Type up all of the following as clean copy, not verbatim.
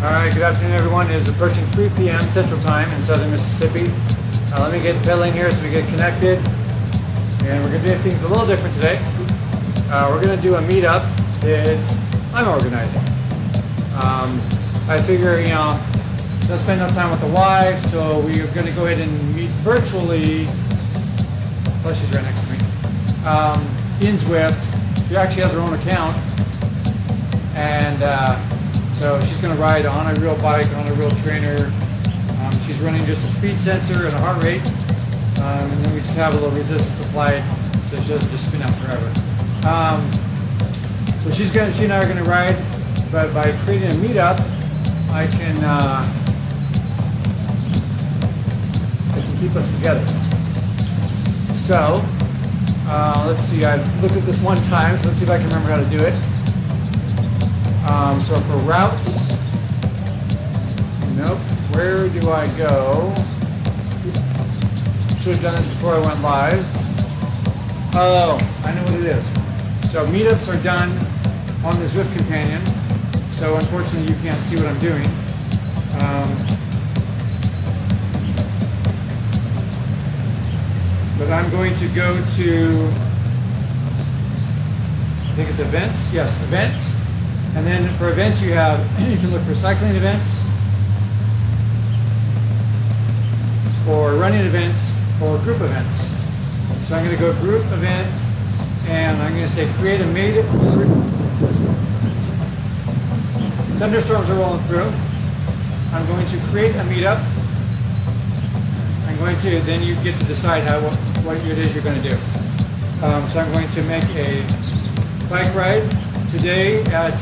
Alright, good afternoon everyone. It is approaching 3 p.m. Central Time in southern Mississippi. Let me get pedaling here so we get connected. And we're going to do things a little different today. We're going to do a meetup. I'm organizing. I figure, don't spend enough time with the wife, so we're going to go ahead and meet virtually. Plus she's right next to me. In Zwift. She actually has her own account. And so she's going to ride on a real bike, on a real trainer. She's running just a speed sensor and a heart rate. And then we just have a little resistance applied so she doesn't just spin out forever. So she and I are going to ride, but by creating a meetup, I can keep us together. So let's see, I've looked at this one time, so let's see if I can remember how to do it. So for routes, nope, where do I go? Should have done this before I went live. Oh, I know what it is. So meetups are done on the Zwift companion, so unfortunately you can't see what I'm doing. But I'm going to go to, I think it's events, yes, events. And then for events you can look for cycling events, or running events, or group events. So I'm going to go group event, and I'm going to say create a meetup. Thunderstorms are rolling through. I'm going to create a meetup. Then you get to decide what it is you're going to do. So I'm going to make a bike ride today at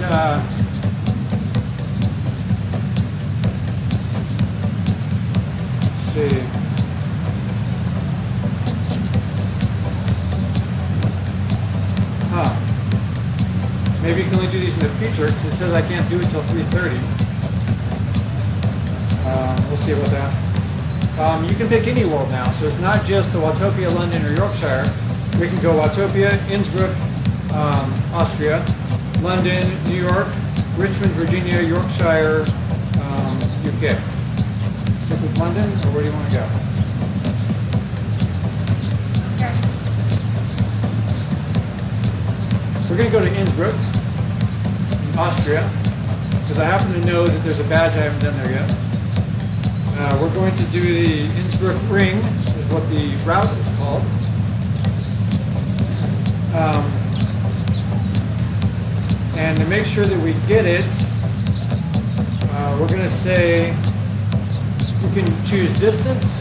let's see. Maybe you can only do these in the future because it says I can't do it till 3:30. We'll see about that. You can pick any world now, so it's not just the Watopia, London, or Yorkshire. We can go Watopia, Innsbruck, Austria, London, New York, Richmond, Virginia, Yorkshire, UK. Stick with London, or where do you want to go? Okay. We're going to go to Innsbruck, in Austria, because I happen to know that there's a badge I haven't done there yet. We're going to do the Innsbruckring, is what the route is called. And to make sure that we get it, we're going to say you can choose distance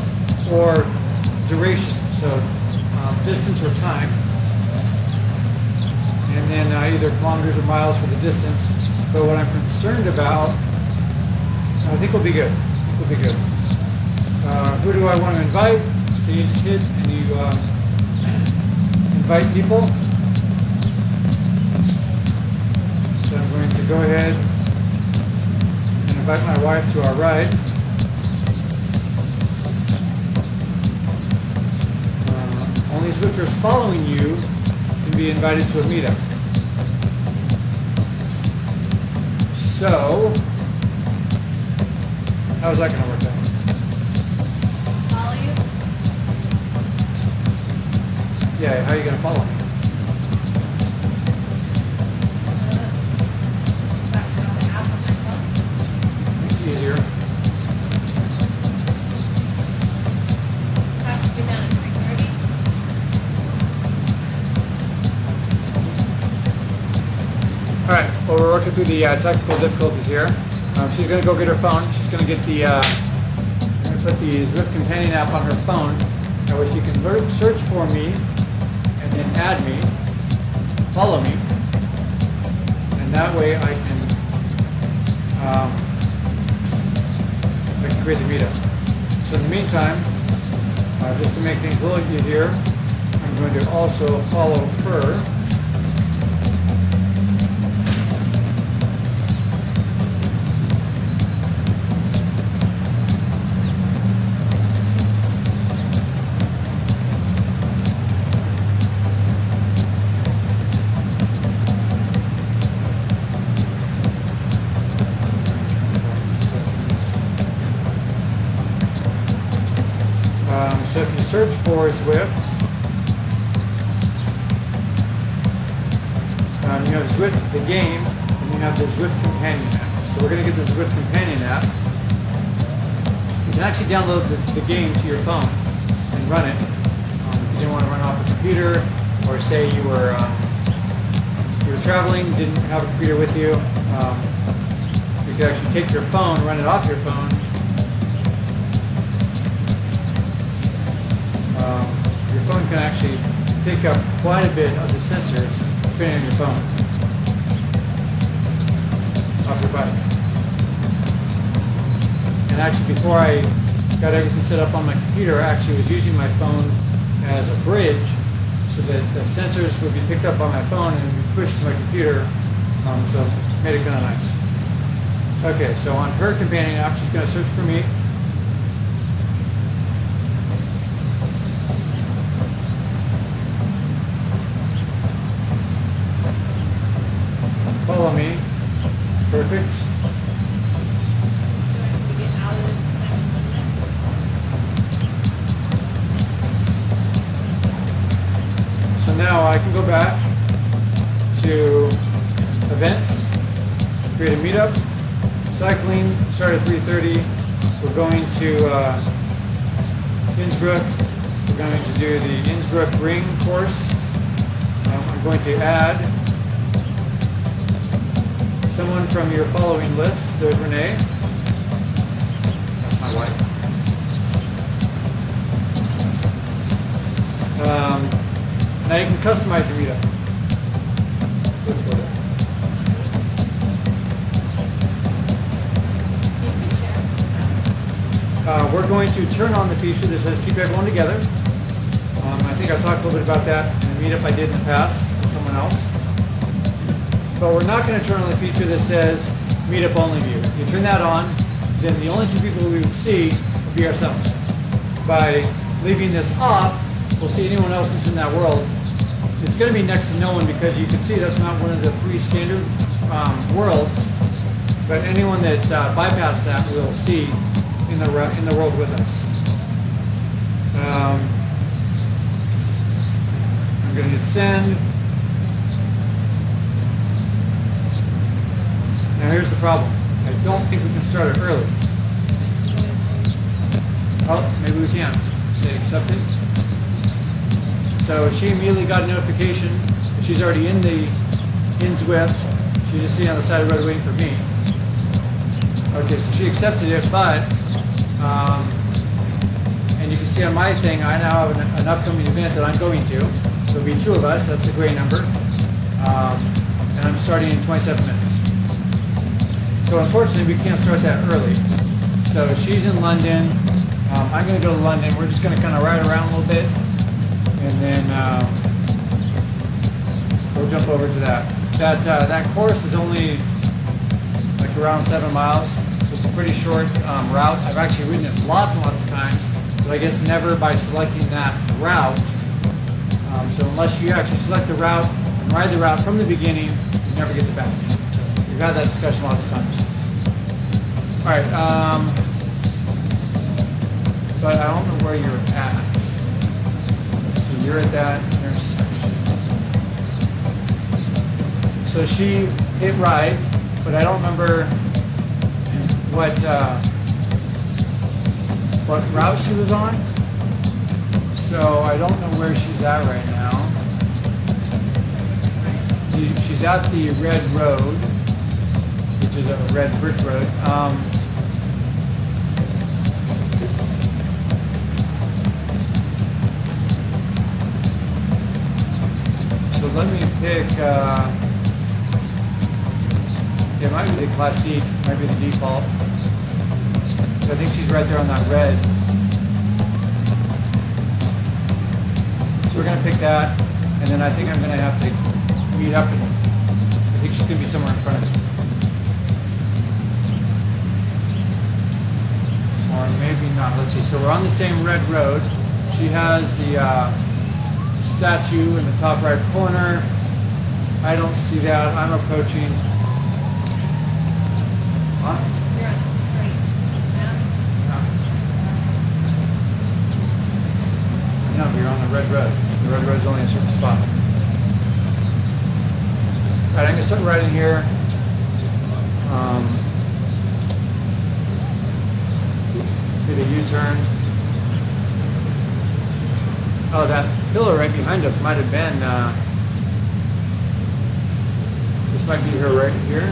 or duration. So distance or time. And then either kilometers or miles for the distance. But what I'm concerned about, I think we'll be good. We'll be good. Who do I want to invite? So you just hit and you invite people. So I'm going to go ahead and invite my wife to our ride. Only Zwifters following you can be invited to a meetup. So, how's that going to work out? Follow you? Yeah, how are you going to follow me? It's easier. Have to be done at 3:30. Alright, well we're working through the technical difficulties here. She's going to go get her phone. She's going to get the, I'm going to put the Zwift companion app on her phone, that way she can search for me, and then add me, follow me, and that way I can create the meetup. So in the meantime, just to make things a little easier, I'm going to also follow her. So if you search for Zwift, you have Zwift the game, and you have the Zwift companion app. So we're going to get the Zwift companion app. You can actually download the game to your phone and run it. If you didn't want to run off a computer, or say you were traveling, didn't have a computer with you, you could actually take your phone, run it off your phone. Your phone can actually pick up quite a bit of the sensors depending on your phone off your bike. And actually, before I got everything set up on my computer, I actually was using my phone as a bridge so that the sensors would be picked up on my phone and be pushed to my computer. So it made it kind of nice. Okay, so on her companion app, she's going to search for me. Follow me. Perfect. To get out of this next So now I can go back to events, create a meetup, cycling, start at 3:30. We're going to Innsbruck. We're going to do the Innsbruckring course. I'm going to add someone from your following list. There's Renee. That's my wife. Now you can customize your meetup. We're going to turn on the feature that says keep everyone together. I think I talked a little bit about that in a meetup I did in the past with someone else. But we're not going to turn on the feature that says meetup only view. If you turn that on, then the only two people we would see would be ourselves. By leaving this off, we'll see anyone else that's in that world. It's going to be next to no one because you can see that's not one of the three standard worlds. But anyone that bypassed that we'll see in the world with us. I'm going to hit send. Now here's the problem. I don't think we can start it early. Oh, maybe we can. Say accepted. So she immediately got a notification that she's already in Zwift. She's just sitting on the side of the road waiting for me. Okay, so she accepted it, but and you can see on my thing, I now have an upcoming event that I'm going to. So it'll be two of us. That's the gray number, and I'm starting in 27 minutes. So unfortunately, we can't start that early. So she's in London. I'm going to go to London. We're just going to kind of ride around a little bit, and then we'll jump over to that. That course is only like around 7 miles. So it's a pretty short route. I've actually ridden it lots and lots of times, but I guess never by selecting that route. So unless you actually select the route and ride the route from the beginning, you never get the badge. We've had that discussion lots of times. All right, but I don't know where you're at. Let's see, you're at that intersection. So she hit ride, but I don't remember what route she was on. So I don't know where she's at right now. She's at the red road, which is a red brick road. So let me pick, it might be the Classique, might be the default. So I think she's right there on that red. So we're gonna pick that, and then I think I'm gonna have to meet up. I think she's gonna be somewhere in front of me. Or maybe not, let's see. So we're on the same red road. She has the statue in the top right corner. I don't see that. I'm approaching. Huh? You're on the straight. red road. The red road is only a certain spot. Alright, I'm going to start right in here. Did a U-turn. Oh, that pillar right behind us might have been, this might be her right here.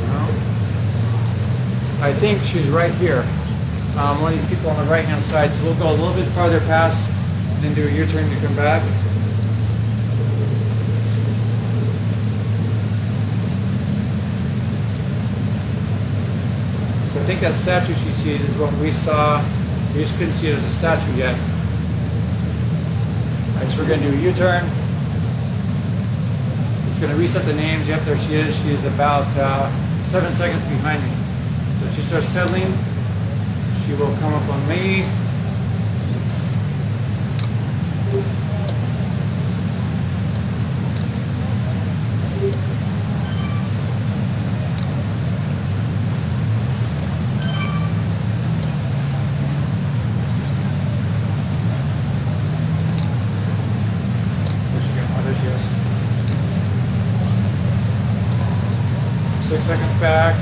No. I think she's right here. One of these people on the right-hand side, so we'll go a little bit farther past and then do a U-turn to come back. I think that statue she sees is what we saw. We just couldn't see it as a statue yet. Alright, so we're going to do a U-turn. It's going to reset the names. Yep, there she is. She is about 7 seconds behind me. So if she starts pedaling, she will come up on me. Where'd she go? Oh, there she is. 6 seconds back.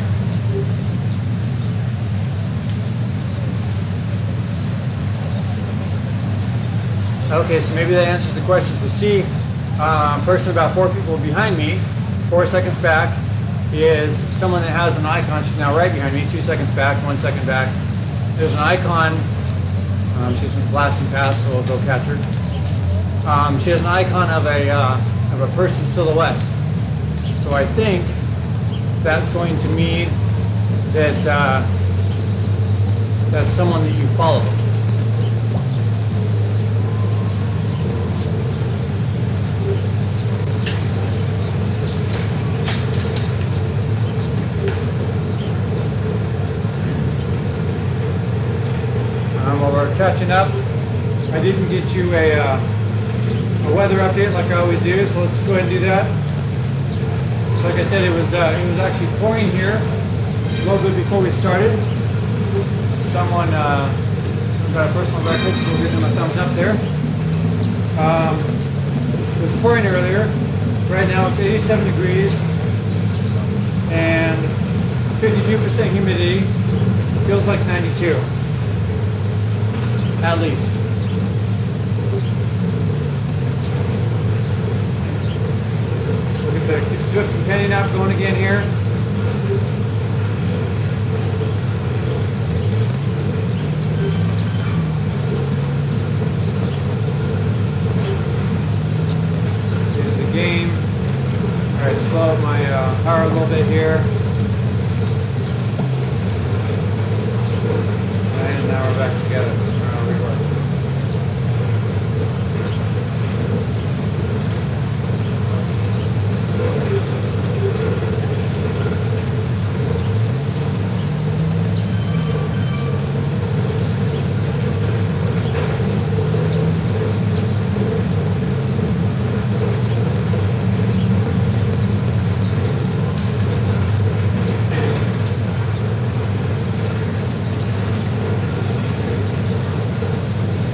Okay, so maybe that answers the question. So see, person about 4 people behind me, 4 seconds back, is someone that has an icon. She's now right behind me, 2 seconds back, 1 second back. There's an icon. She's been blasting past, so we'll go catch her. She has an icon of a person's silhouette. So I think that's going to mean that that's someone that you follow. While we're catching up, I didn't get you a weather update like I always do, so let's go ahead and do that. So like I said, it was actually pouring here a little bit before we started. Someone got a personal record, so we'll give them a thumbs up there. It was pouring earlier. Right now it's 87 degrees and 52% humidity. Feels like 92. At least. So we'll get the Zwift companion app going again here. Into the game. Alright, slow up my power a little bit here. And now we're back together.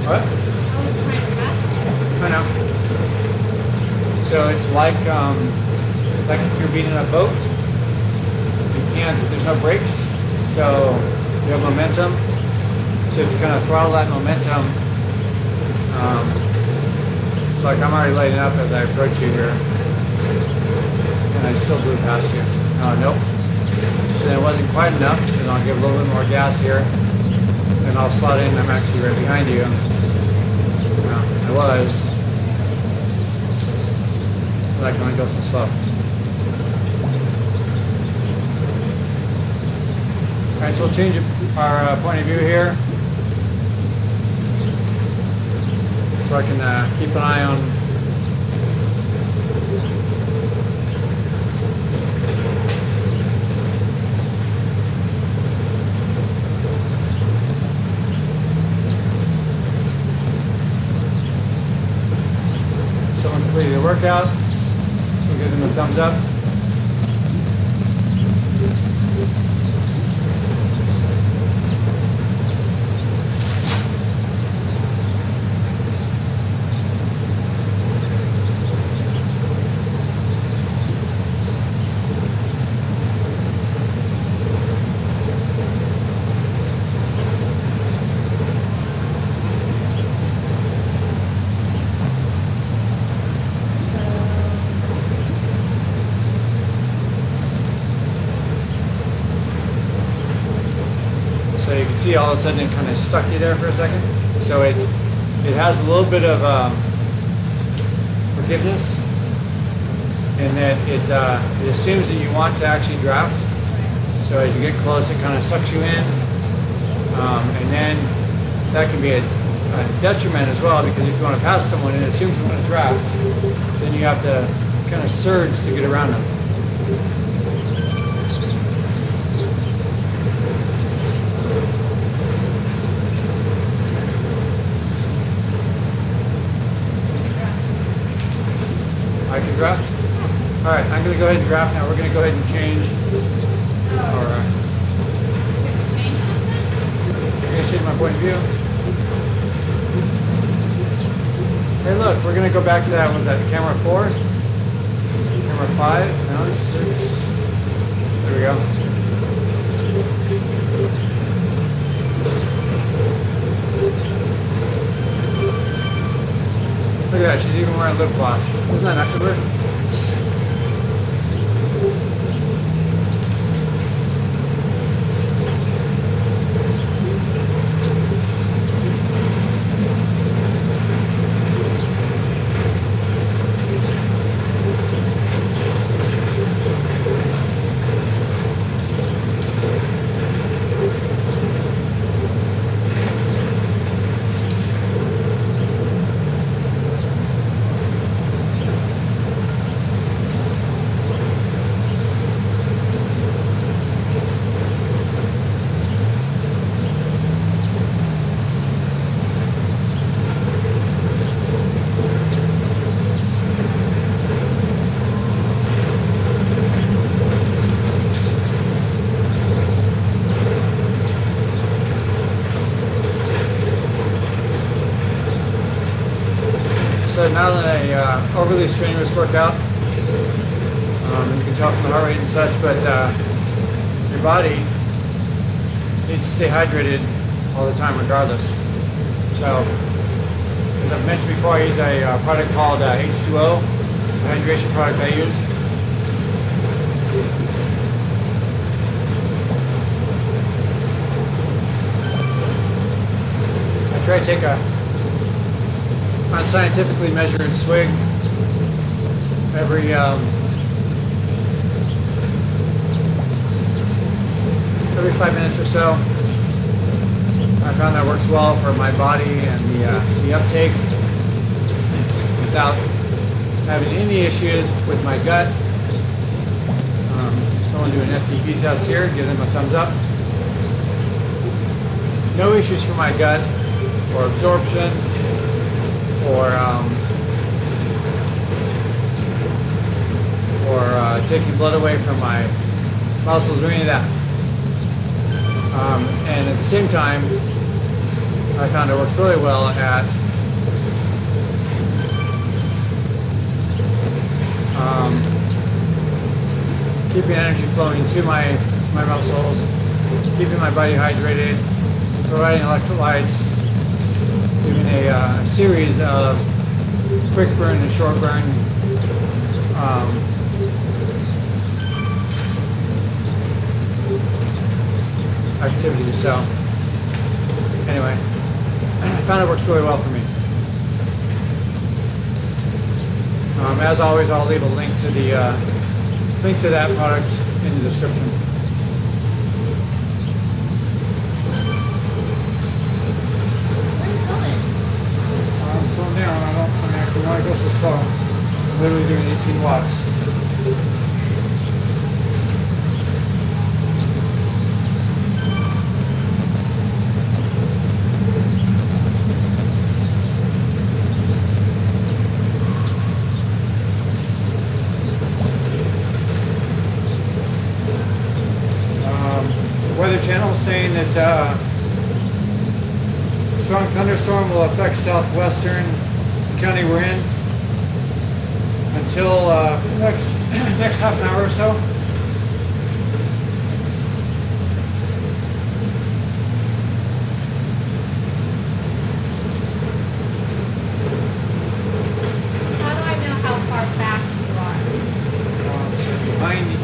What? I know. So it's like if you're being in a boat, you can't, there's no brakes, so you have momentum. So if you kind of throttle that momentum, it's like I'm already lighting up as I approach you here, and I still blew past you. Nope. So then it wasn't quite enough, so then I'll give a little bit more gas here, and I'll slot in. I'm actually right behind you. I was. But I can only go so slow. Alright, so we'll change our point of view here. So I can keep an eye on completed the workout, so we'll give them a thumbs up. can see all of a sudden it kind of stuck you there for a second. So it has a little bit of forgiveness, in that it assumes that you want to actually draft. So as you get close, it kind of sucks you in, and then that can be a detriment as well, because if you want to pass someone, it assumes you want to draft. So then you have to kind of surge to get around them. I can draft? All right, I'm going to go ahead and draft now. We're going to go ahead and change our... I'm going to change my point of view. Hey, look, we're going to go back to that. Was that camera 4? Camera 5? Now it's 6. There we go. Look at that, she's even wearing lip gloss. Isn't that nice of her? So now that I overly strenuous workout, you can tell from the heart rate and such, but your body needs to stay hydrated all the time regardless. So, as I've mentioned before, I use a product called H2O. It's a hydration product I use. I try to take a unscientifically measured swig every 5 minutes or so. I found that works well for my body and the uptake without having any issues with my gut. Someone do an FTP test here, give them a thumbs up. No issues for my gut or absorption or taking blood away from my muscles or any of that. And at the same time, I found it works really well at keeping energy flowing to my muscles, keeping my body hydrated, providing electrolytes, doing a series of quick burn and short burn activities. So anyway, I found it works really well for me. As always, I'll leave a link to that product in the description. I'm slowing down. I don't want to go so slow. I'm literally doing 18 watts. Weather channel is saying that strong thunderstorm will affect southwestern county we're in until next half an hour or so. How do I know how far back you are? So behind you,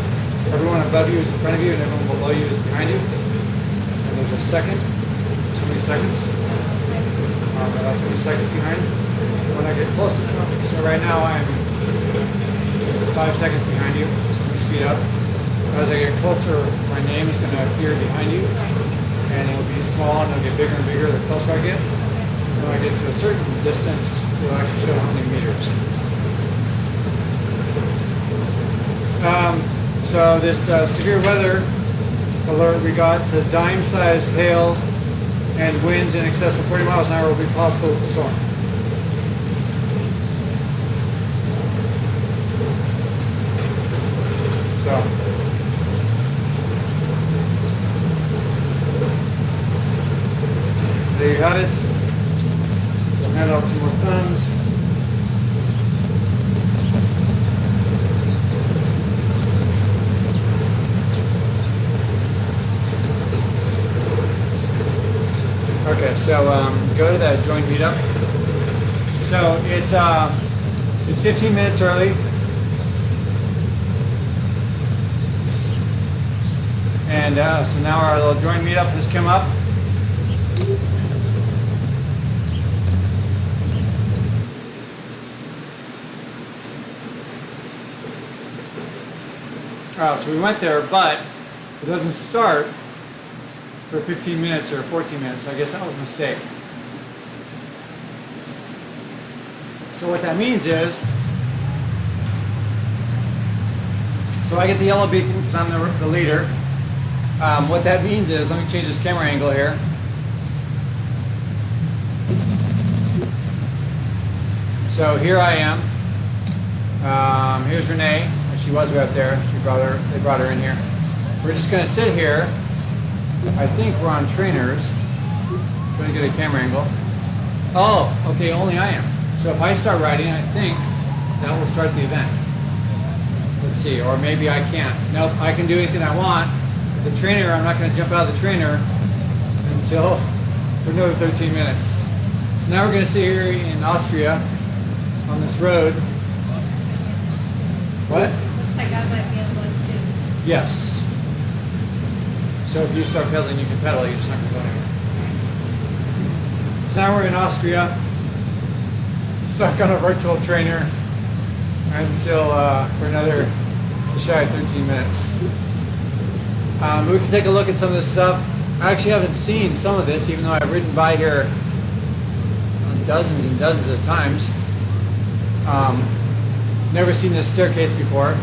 everyone above you is in front of you, and everyone below you is behind you. And there's a second. many seconds. My last 70 seconds behind when I get close enough. So right now I'm 5 seconds behind you. So let me speed up. As I get closer, my name is going to appear behind you, and it'll be small and it'll get bigger and bigger the closer I get. When I get to a certain distance, it'll actually show how many meters. So this severe weather alert we got says dime-sized hail and winds in excess of 40 miles an hour will be possible with the storm. So, there you have it. We'll hand out some more thumbs. Okay, so go to that joint meetup. So it's 15 minutes early. And so now our little joint meetup has come up. So we went there, but it doesn't start for 15 minutes or 14 minutes. I guess that was a mistake. So what that means is, so I get the yellow beacon because I'm the leader. What that means is, let me change this camera angle here. So here I am. Here's Renee. She was right up there. They brought her in here. We're just going to sit here. I think we're on trainers. Trying to get a camera angle. Oh, okay, only I am. So if I start riding, I think that will start the event. Let's see, or maybe I can't. Nope, I can do anything I want. The trainer, I'm not going to jump out of the trainer until for another 13 minutes. So now we're going to sit here in Austria on this road. What? Looks like I might be able to. Yes. So if you start pedaling, you can pedal, you're just not going to go anywhere. So now we're in Austria, stuck on a virtual trainer until for another shy of 13 minutes. We can take a look at some of this stuff. I actually haven't seen some of this, even though I've ridden by here dozens and dozens of times. Never seen this staircase before.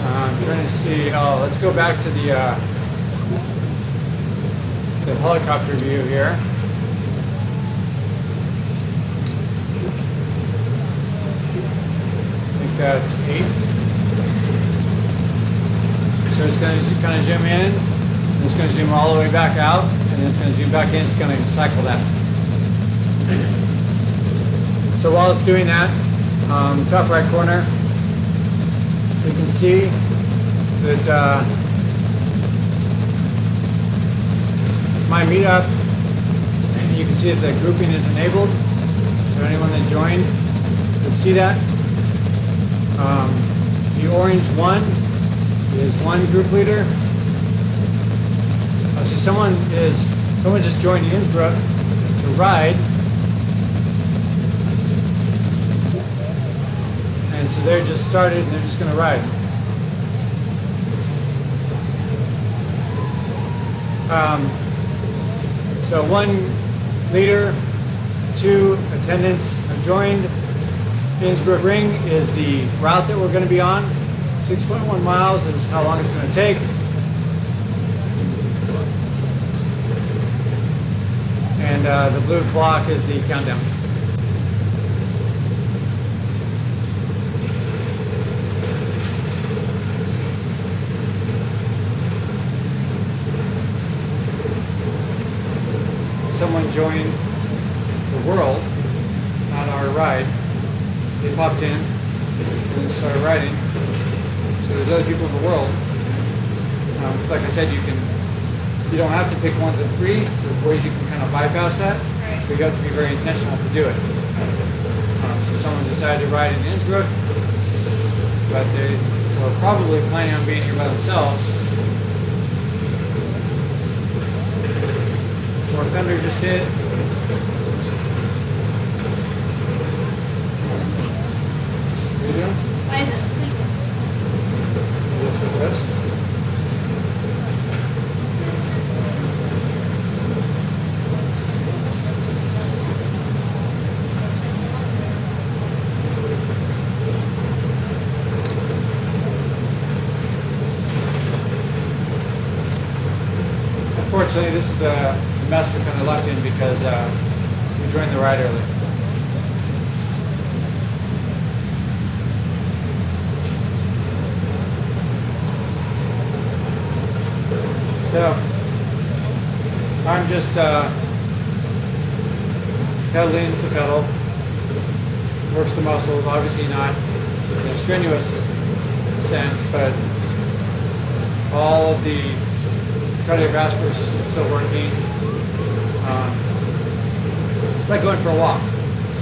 I'm trying to see. Oh, let's go back to the helicopter view here. That's 8. So it's going to kind of zoom in, and it's going to zoom all the way back out, and then it's going to zoom back in. It's going to cycle that. So while it's doing that, top right corner, we can see that it's my meetup. You can see that the grouping is enabled, so anyone that joined can see that. The orange one is one group leader. See, someone just joined Innsbruck to ride, and so they're just started and they're just going to ride. So 1 leader, 2 attendants have joined. Innsbruckring is the route that we're going to be on. 6.1 miles is how long it's going to take. And the blue clock is the countdown. Someone joined the world on our ride. They popped in and then started riding. So there's other people in the world. Like I said, you can You don't have to pick one to three. There's ways you can kind of bypass that. Right. But you have to be very intentional to do it. So someone decided to ride in Innsbruck, but they were probably planning on being here by themselves. More thunder just hit. What are you doing? Why is it sleeping? This for this. Unfortunately, this is the mess we're kind of left in because we joined the ride early. So, I'm just pedaling to pedal. Works the muscles, obviously not in a strenuous sense, but all of the cardiovascular system is still working. It's like going for a walk,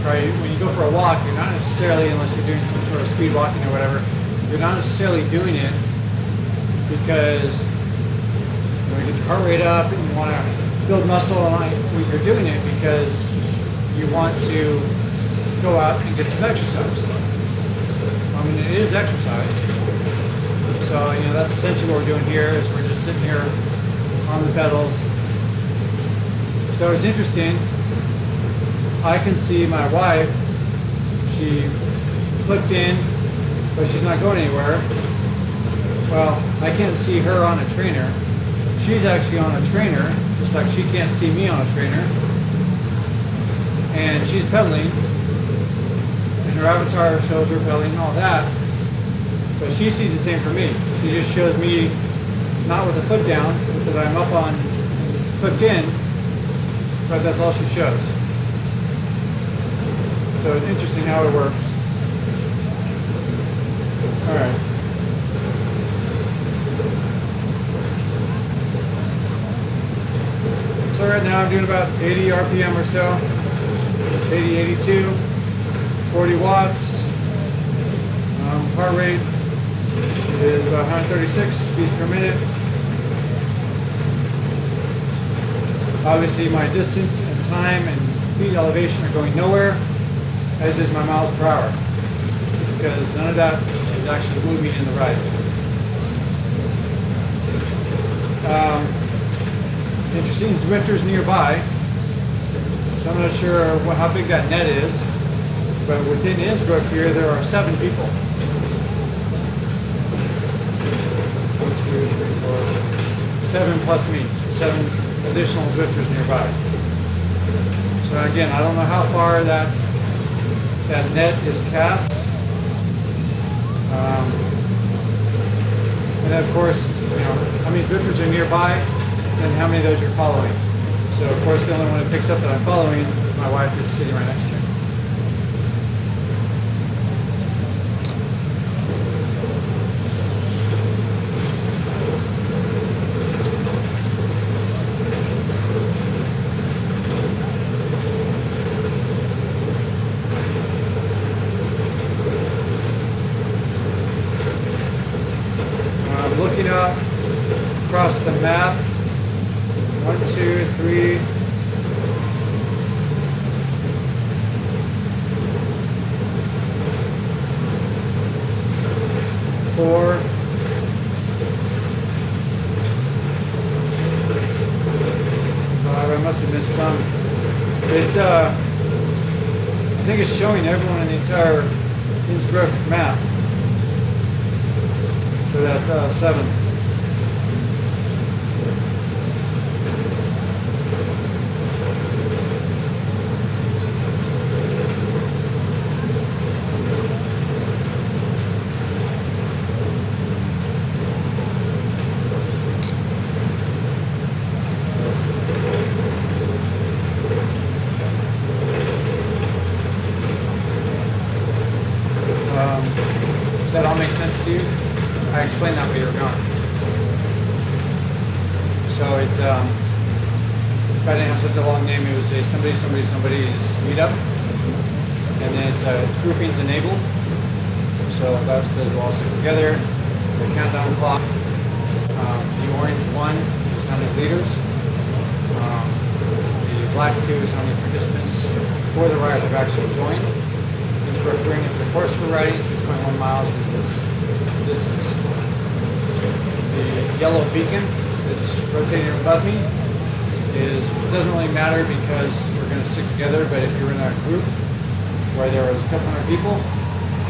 right? When you go for a walk, you're not necessarily, unless you're doing some sort of speed walking or whatever, you're not necessarily doing it because you get your heart rate up and you want to build muscle, and you're doing it because you want to go out and get some exercise. I mean, it is exercise. So, that's essentially what we're doing here is we're just sitting here on the pedals. So it's interesting. I can see my wife. She clicked in, but she's not going anywhere. Well, I can't see her on a trainer. She's actually on a trainer, just like she can't see me on a trainer. And she's pedaling, and her avatar shows her pedaling and all that. But she sees the same for me. She just shows me not with the foot down, but that I'm up on, hooked in, but that's all she shows. So it's interesting how it works. All right. So right now I'm doing about 80 RPM or so, 80, 82, 40 watts. Heart rate is about 136 beats per minute. Obviously my distance and time and speed elevation are going nowhere, as is my miles per hour, because none of that is actually moving in the ride. Interesting, Zwifter's nearby, so I'm not sure how big that net is, but within Innsbruck here there are 7 people. 7 plus me, 7 additional Zwifters nearby. So again, I don't know how far that net is cast. And then of course, how many Zwifters are nearby and how many of those you're following. So of course the only one that picks up that I'm following, my wife is sitting right next to me. Looking up across the map, 1, 2, 3, 4, 5. I must have missed some. It's I think it's showing everyone in the entire Innsbruck map. For that 7. Does that all make sense to you? I explained that while you were gone. So it's, if I didn't have such a long name, it would say somebody's meetup. And then it's groupings enabled. So that's the we'll all sit together. The countdown clock. The orange 1 is how many liters. The black 2 is how many participants for the ride have actually joined. Innsbruckring is the course we're riding, 6.1 miles is this distance. The yellow beacon that's rotating above me doesn't really matter because we're going to stick together, but if you're in a group where there was a couple hundred people,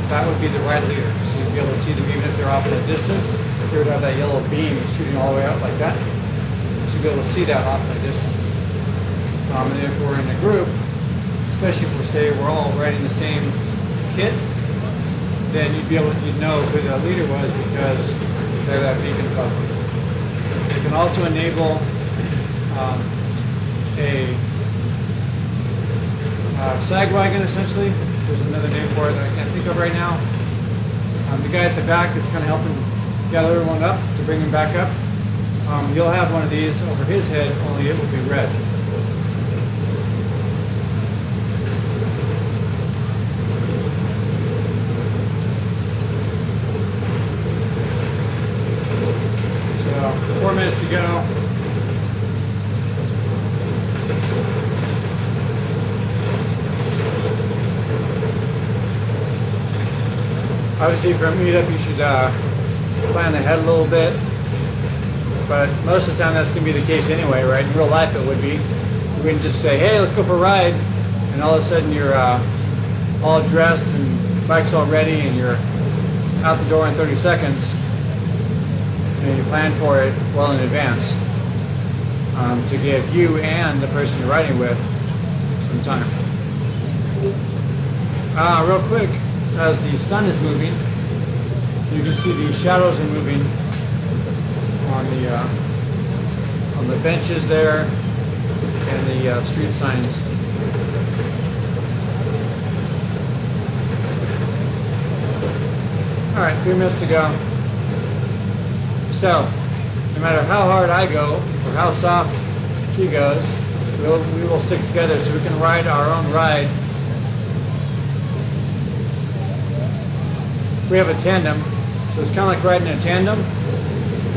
that would be the ride leader. So you'd be able to see them even if they're off in the distance. If they would have that yellow beam shooting all the way out like that, so you'd be able to see that off in the distance. And if we're in a group, especially if we're all riding the same kit, then you'd know who the leader was because they're that beacon above them. It can also enable a sag wagon, essentially. There's another name for it that I can't think of right now. The guy at the back is kind of helping gather everyone up to bring him back up. You'll have one of these over his head, only it will be red. So 4 minutes to go. Obviously for a meetup you should plan ahead a little bit, but most of the time that's going to be the case anyway, right? In real life it would be. You wouldn't just say, hey, let's go for a ride, and all of a sudden you're all dressed and bike's all ready and you're out the door in 30 seconds, and you plan for it well in advance to give you and the person you're riding with some time. Real quick, as the sun is moving, you can see the shadows are moving on the benches there and the street signs. All right, 3 minutes to go. So, no matter how hard I go or how soft she goes, we will stick together so we can ride our own ride. We have a tandem, so it's kind of like riding a tandem,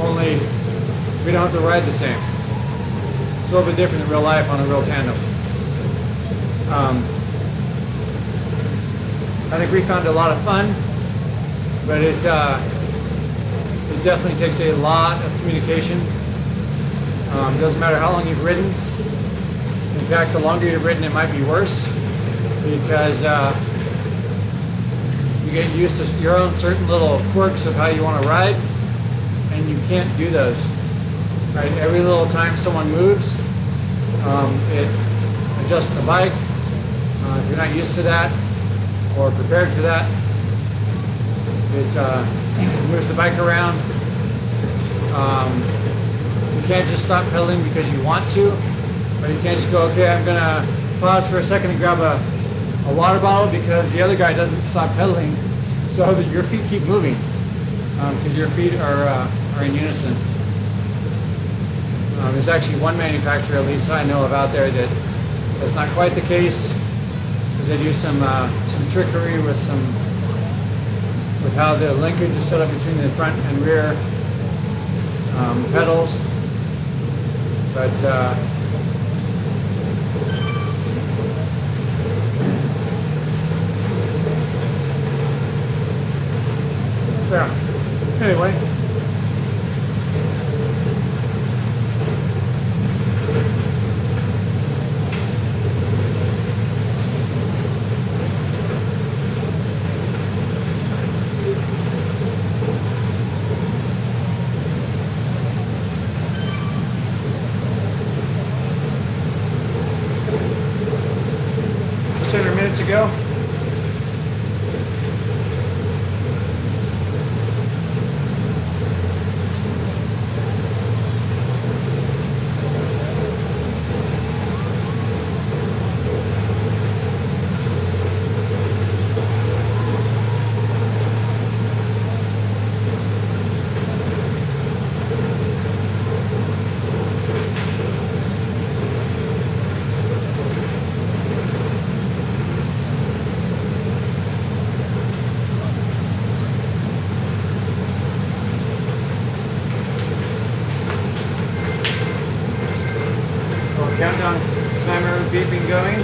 only we don't have to ride the same. It's a little bit different in real life on a real tandem. I think we found it a lot of fun, but it definitely takes a lot of communication. Doesn't matter how long you've ridden. In fact, the longer you've ridden, it might be worse because you get used to your own certain little quirks of how you want to ride, and you can't do those. Right? Every little time someone moves, it adjusts the bike. If you're not used to that or prepared for that, it moves the bike around. You can't just stop pedaling because you want to, or you can't just go, okay, I'm gonna pause for a second and grab a water bottle because the other guy doesn't stop pedaling, so that your feet keep moving because your feet are in unison. There's actually one manufacturer, at least I know of out there, that's not quite the case, because they do some trickery with how the linkage is set up between the front and rear pedals, but yeah. Anyway. Just under a minute to go. beeping going.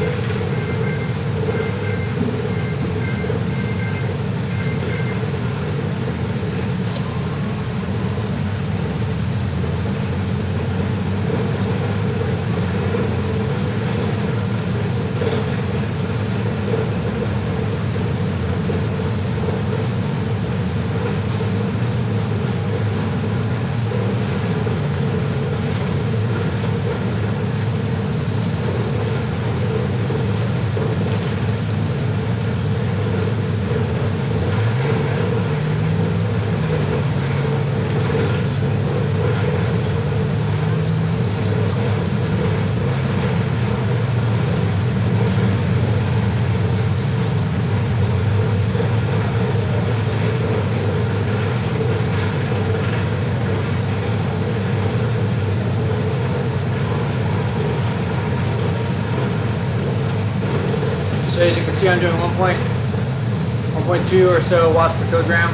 So as you can see, I'm doing 1.2 or so watts per kilogram,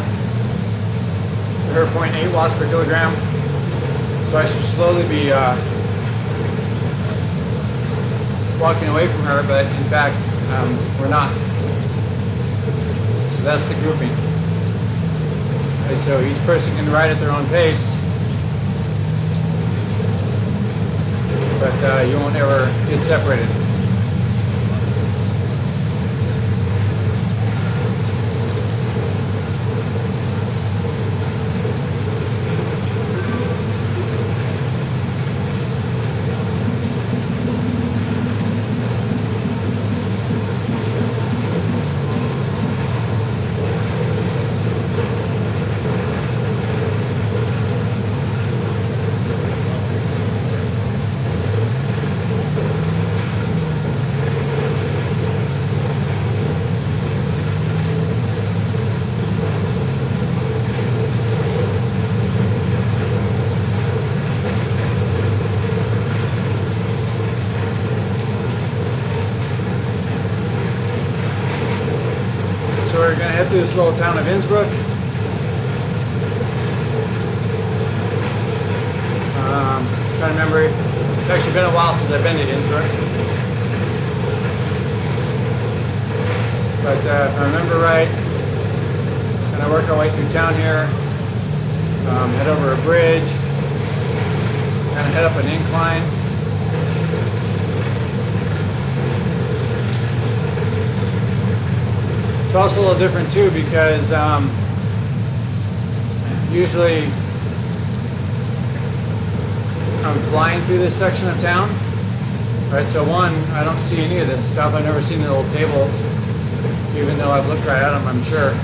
or 0.8 watts per kilogram. So I should slowly be walking away from her, but in fact, we're not. So that's the grouping. Okay, so each person can ride at their own pace, but you won't ever get separated. So we're going to head through this little town of Innsbruck. Trying to remember, it's actually been a while since I've been to Innsbruck. But if I remember right, and I work our way through town here, head over a bridge, kind of head up an incline. It's also a little different too because usually I'm flying through this section of town. Right, so one, I don't see any of this stuff. I've never seen the little tables, even though I've looked right at them, I'm sure.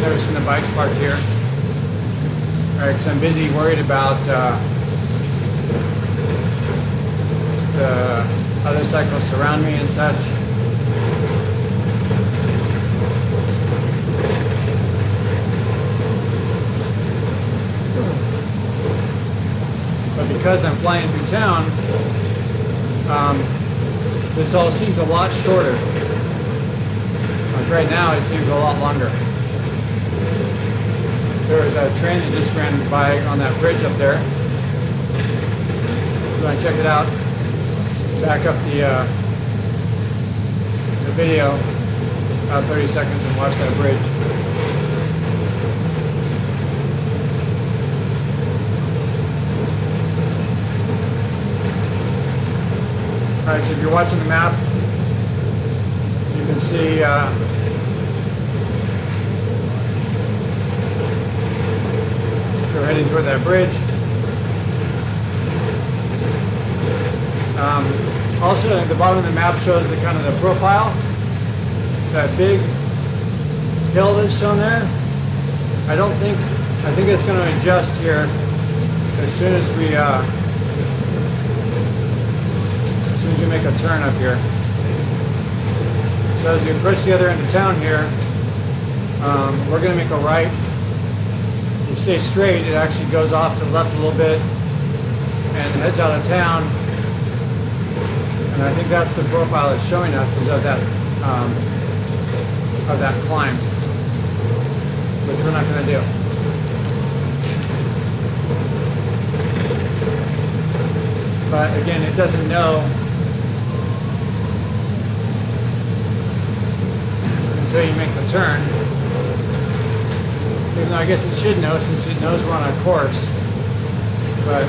Never seen the bikes parked here. All right, because I'm busy worried about the other cyclists around me and such. But because I'm flying through town, this all seems a lot shorter. Like right now, it seems a lot longer. There was a train that just ran by on that bridge up there. If you want to check it out, back up the video about 30 seconds and watch that bridge. Alright, so if you're watching the map, you can see we're heading toward that bridge. Also, at the bottom of the map shows the kind of the profile. That big hill that's shown there. I think it's going to adjust here as soon as we make a turn up here. So as we approach the other end of town here, we're going to make a right. If you stay straight, it actually goes off to the left a little bit and heads out of town. And I think that's the profile it's showing us, is of that climb, which we're not going to do. But again, it doesn't know until you make the turn. Even though I guess it should know since it knows we're on a course. But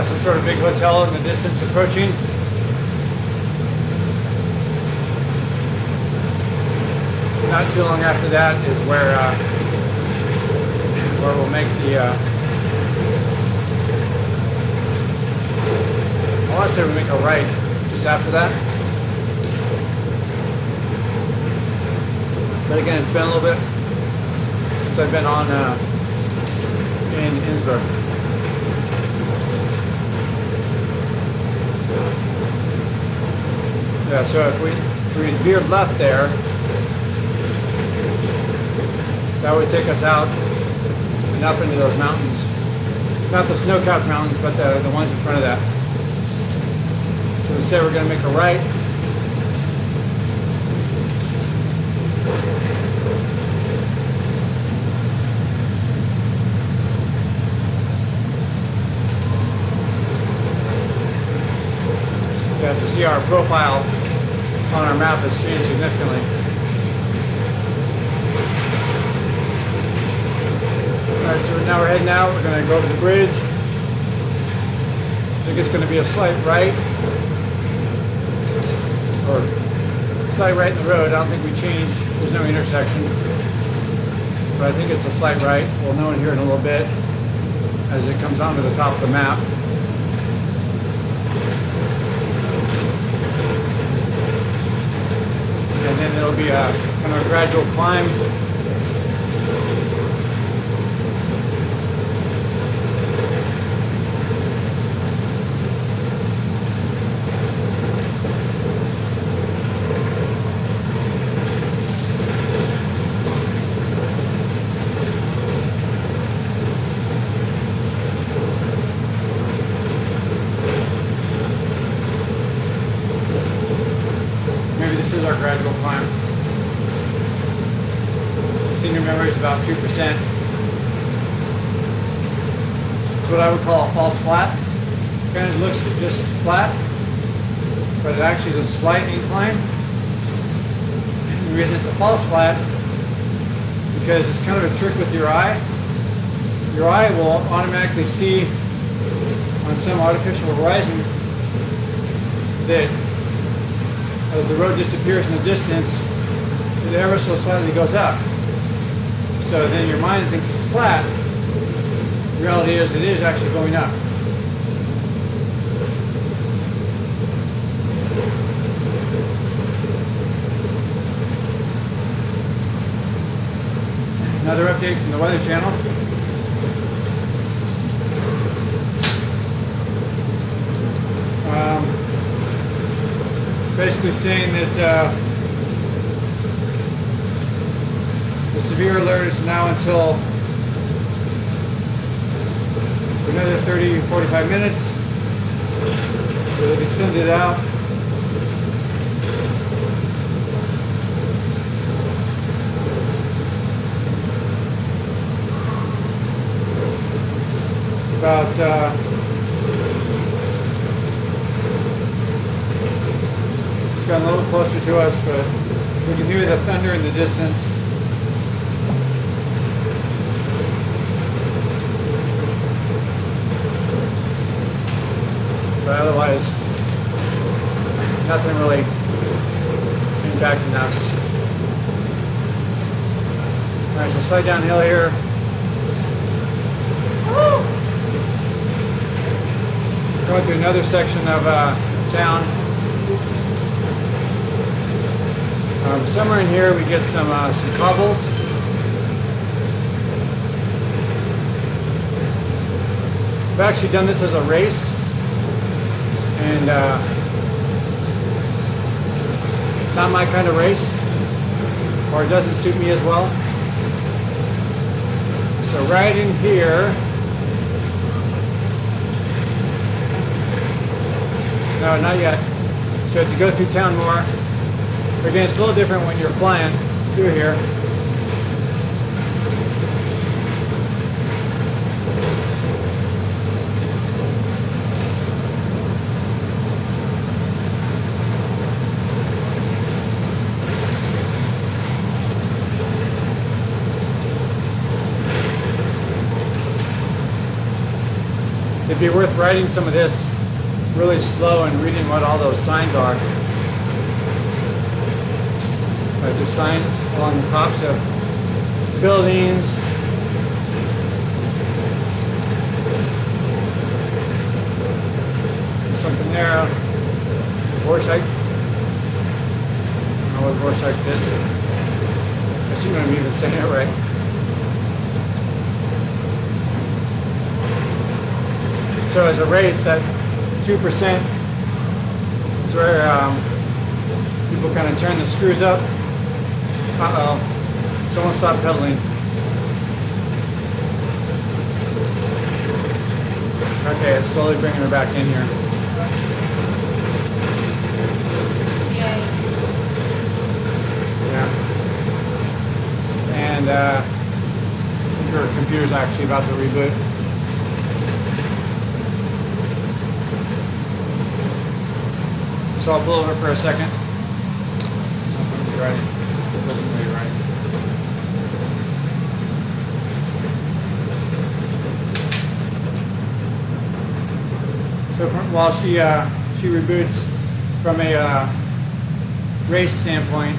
some sort of big hotel in the distance approaching. Not too long after that is where we'll make the. I want to say we make a right just after that. But again, it's been a little bit since I've been on in Innsbruck. Yeah, so if we veered left there, that would take us out and up into those mountains. Not the snow-capped mountains, but the ones in front of that. So instead we're going to make a right. Yeah, so see our profile on our map has changed significantly. Alright, so now we're heading out. We're going to go over the bridge. I think it's going to be a slight right. Or slight right in the road. I don't think we change. There's no intersection. But I think it's a slight right. We'll know it here in a little bit as it comes onto the top of the map. And then it'll be a kind of a gradual climb. This is our gradual climb. Senior memory is about 2%. It's what I would call a false flat. Kind of looks just flat, but it actually is a slight incline. And the reason it's a false flat because it's kind of a trick with your eye. Your eye will automatically see on some artificial horizon that the road disappears in the distance, it ever so slightly goes up. So then your mind thinks it's flat. The reality is it is actually going up. Another update from the Weather Channel. Basically saying that the severe alert is now until another 30-45 minutes. So they've extended it out. About it's gotten a little closer to us, but we can hear the thunder in the distance. But otherwise, nothing really impacting us. Alright, so slide downhill here. Going through another section of town. Somewhere in here we get some cobbles. I've actually done this as a race, and not my kind of race, or it doesn't suit me as well. So right in here, no, not yet. So to go through town more, but again, it's a little different when you're flying through here. It'd be worth writing some of this really slow and reading what all those signs are. There's signs along the tops of buildings. There's something there. Vortex. I don't know what vortex is. I assume I'm even saying it right. So as a race, that 2% is where people kind of turn the screws up. Uh-oh, someone stopped pedaling. Okay, it's slowly bringing her back in here. Yeah. And I think her computer's actually about to reboot. So I'll pull over for a second. Something's right. It doesn't really right. So while she reboots from a race standpoint,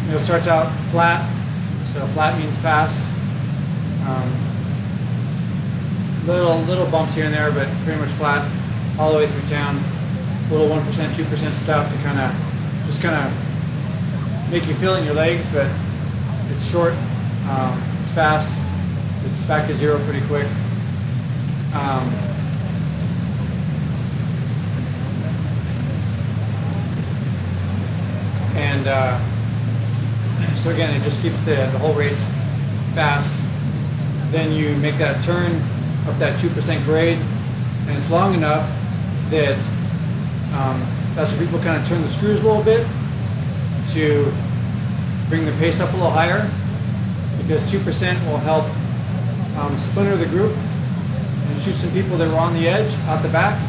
it starts out flat. So flat means fast. Little bumps here and there, but pretty much flat all the way through town. Little 1%, 2% stuff to kind of make you feel it in your legs, but it's short, it's fast, it's back to zero pretty quick. So again, it just keeps the whole race fast. Then you make that turn up that 2% grade, and it's long enough that that's where people kind of turn the screws a little bit to bring the pace up a little higher, because 2% will help splinter the group and shoot some people that were on the edge out the back.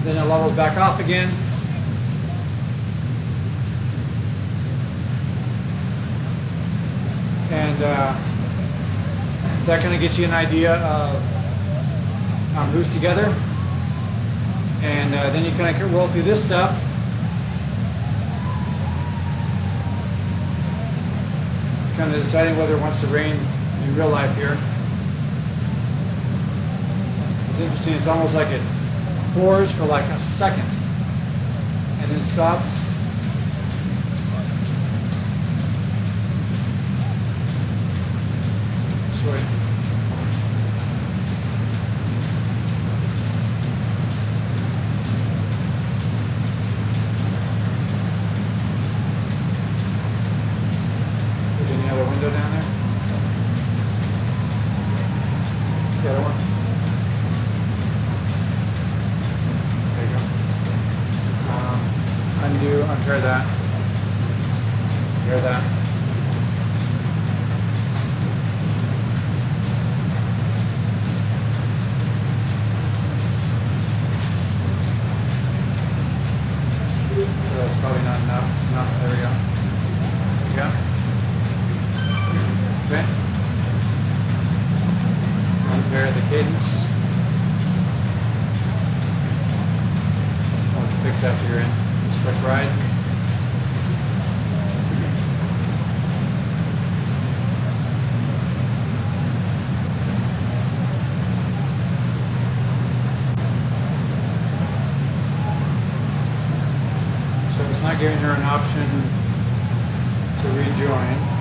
Then it levels back off again. And that kind of gets you an idea of who's together. And then you kind of roll through this stuff. Kind of deciding whether it wants to rain in real life here. It's interesting, it's almost like it pours for like a second and then stops. This way. Any other window down there? The other one? There you go. Undo, unpair that. Pair that. So that's probably not enough. No, there we go. There you go. Okay. Unpair the cage fix after you're in. Just press ride. So it's not giving her an option to rejoin.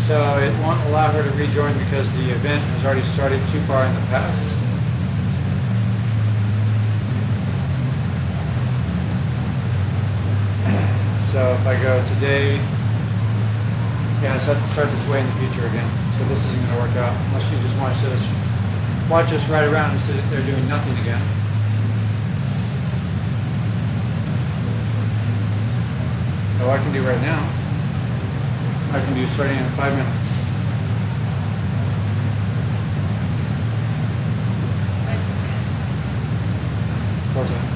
So it won't allow her to rejoin because the event has already started too far in the past. So if I go today, yeah, I just have to start this way in the future again. So this isn't going to work out unless you just want to sit us, watch us ride around and sit there doing nothing again. Oh, I can do right now. I can do starting in 5 minutes. Close that.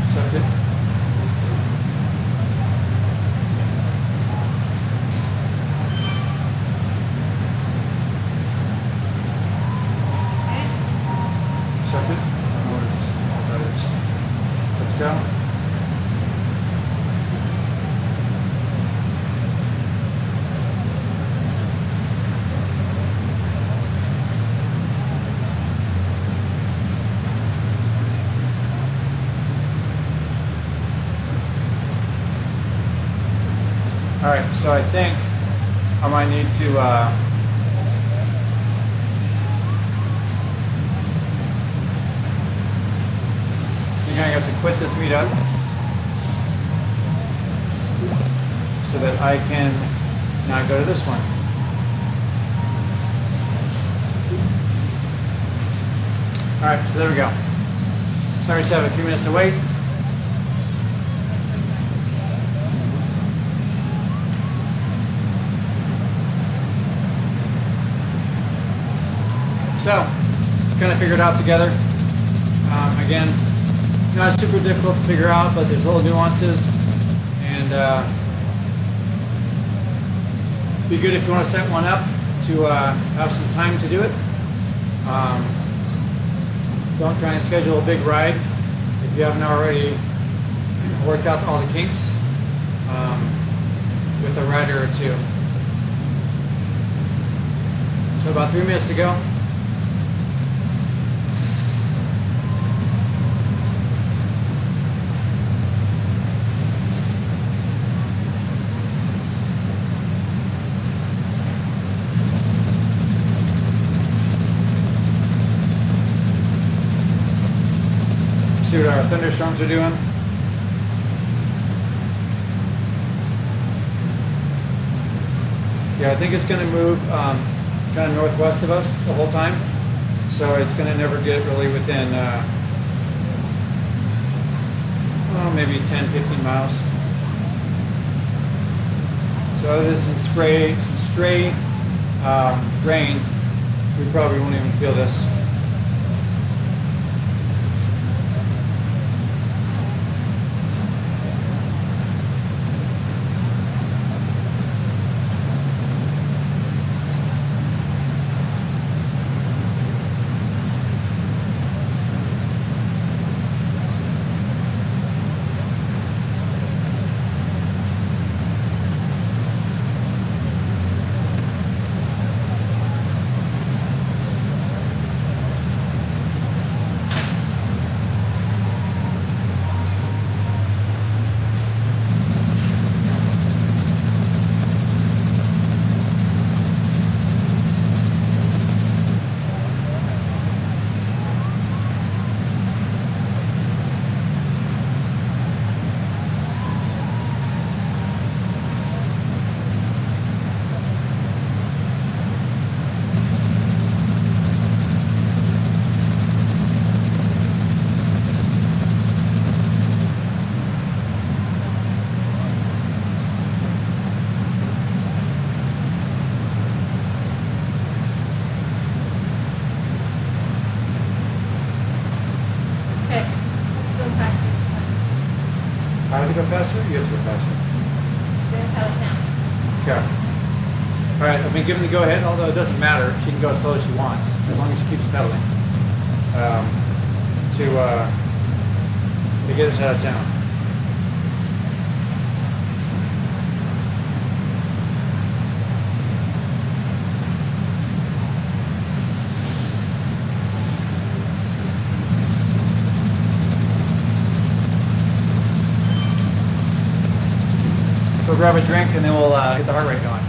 Accept it. Accept it. What that is. Let's go. All right, so I think I might need to I think I have to quit this meetup so that I can not go to this one. All right, so there we go. So I just have a few minutes to wait. So, kind of figured it out together. Again, not super difficult to figure out, but there's little nuances, and be good if you want to set one up to have some time to do it. Don't try and schedule a big ride if you haven't already worked out all the kinks with a rider or two. So about 3 minutes to go. See what our thunderstorms are doing. Yeah, I think it's going to move kind of northwest of us the whole time, so it's going to never get really within maybe 10-15 miles. So other than some stray rain, we probably won't even feel this. have to go faster? You have to go faster. That's out of town. Okay. All right, let me give him the go-ahead, although it doesn't matter. She can go as slow as she wants, as long as she keeps pedaling, to get us out of town. We'll grab a drink and then we'll get the heart rate going.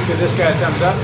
Give this guy a thumbs up.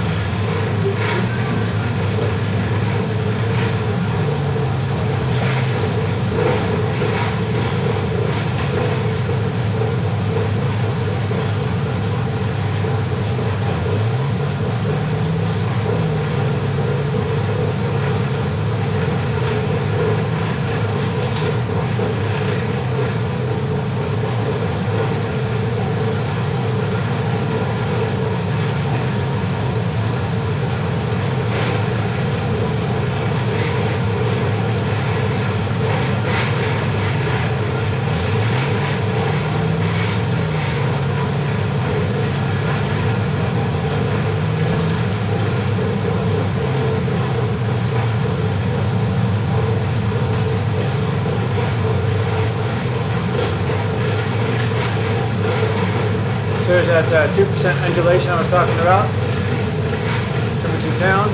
So there's that 2% undulation I was talking about coming through town.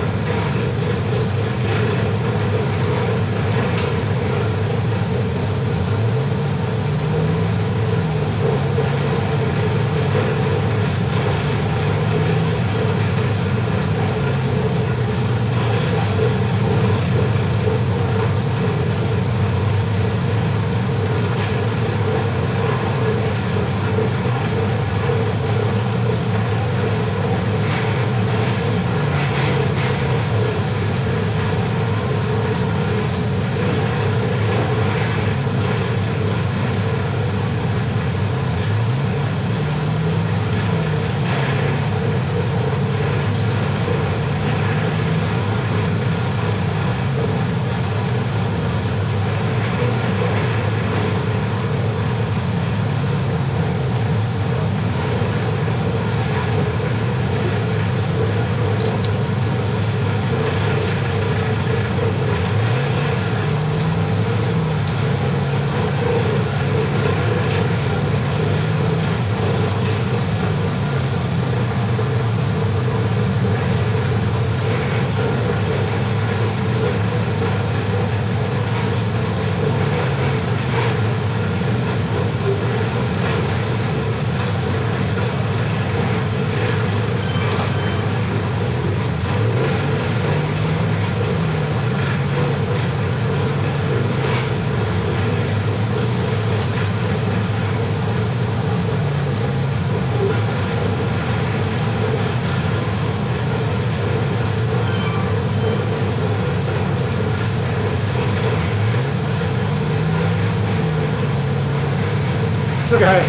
guy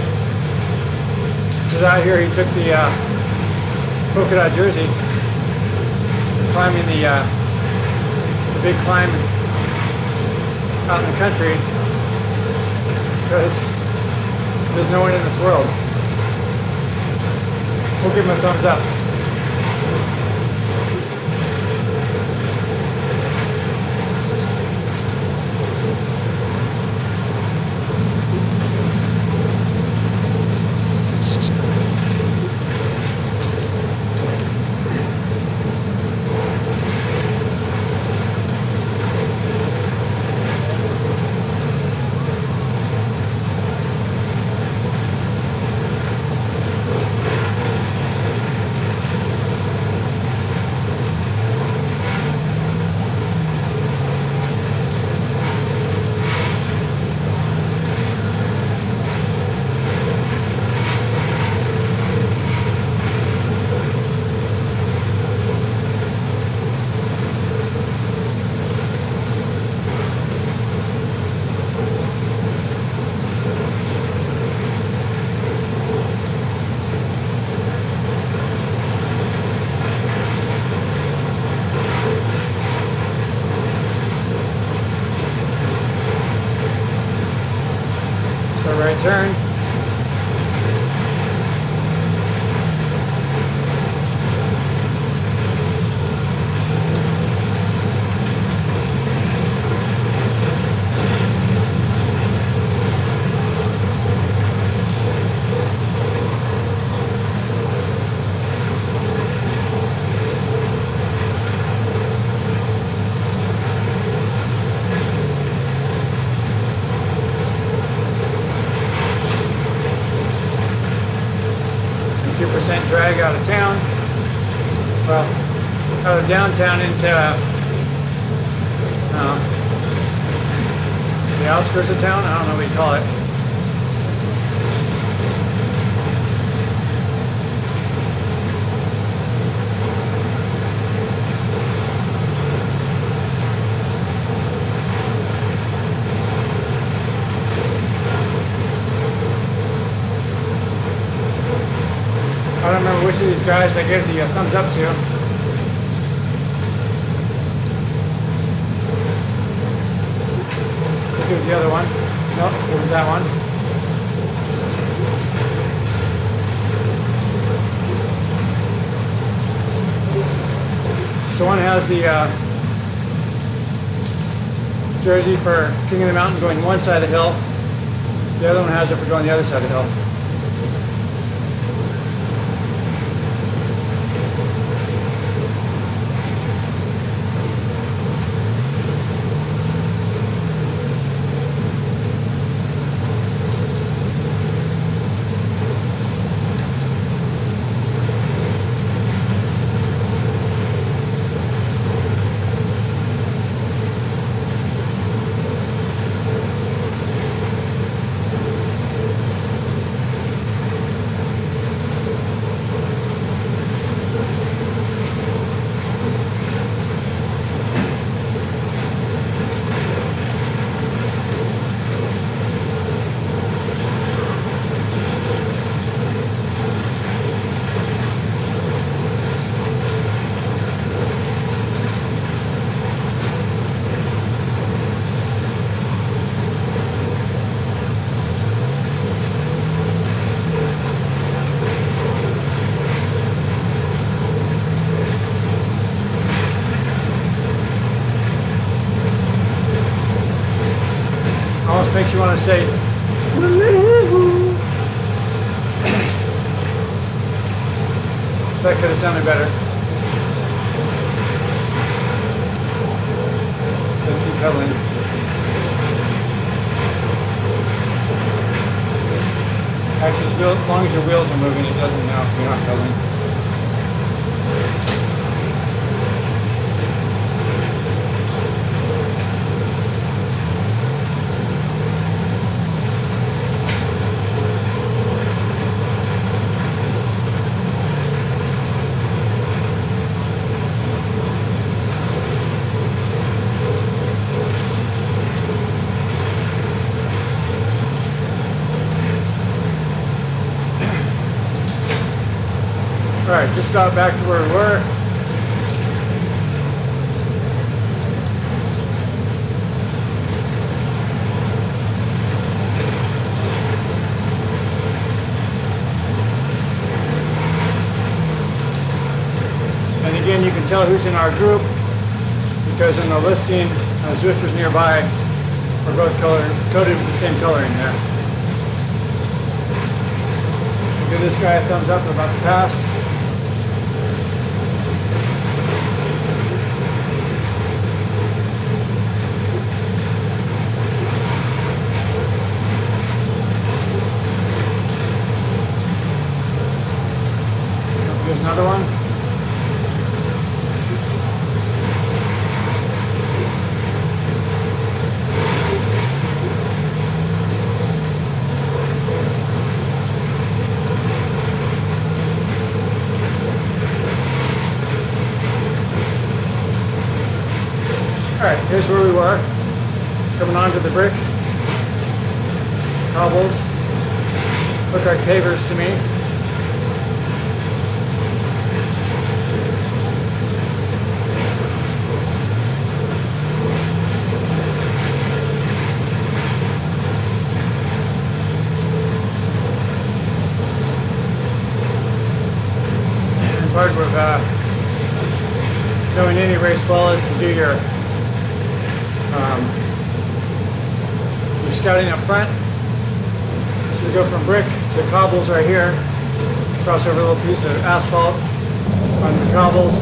was out here. He took the polka dot jersey, climbing the big climb out in the country, because there's no one in this world. We'll give him a thumbs up. Right turn. Drag out of town, well, out of downtown into the outskirts of town. I don't know what you call it. I don't remember which of these guys I gave the thumbs up to. I think it was the other one. Nope, it was that one. So one has the jersey for King of the Mountain going one side of the hill. The other one has it for going the other side of the hill. Makes you want to say, that could have sounded better. Let's keep pedaling. Actually, as long as your wheels are moving, it doesn't now if you're not pedaling. Alright, just about back to where we were. And again, you can tell who's in our group because in the listing, Zwift was nearby. We're both coded with the same coloring there. Give this guy a thumbs up. We're about to pass. Here's another one. Alright, here's where we were. Coming onto the brick. Cobbles. Look like pavers to me. And part of knowing any race well is to do your scouting up front. So we go from brick to cobbles right here, cross over a little piece of asphalt on the cobbles.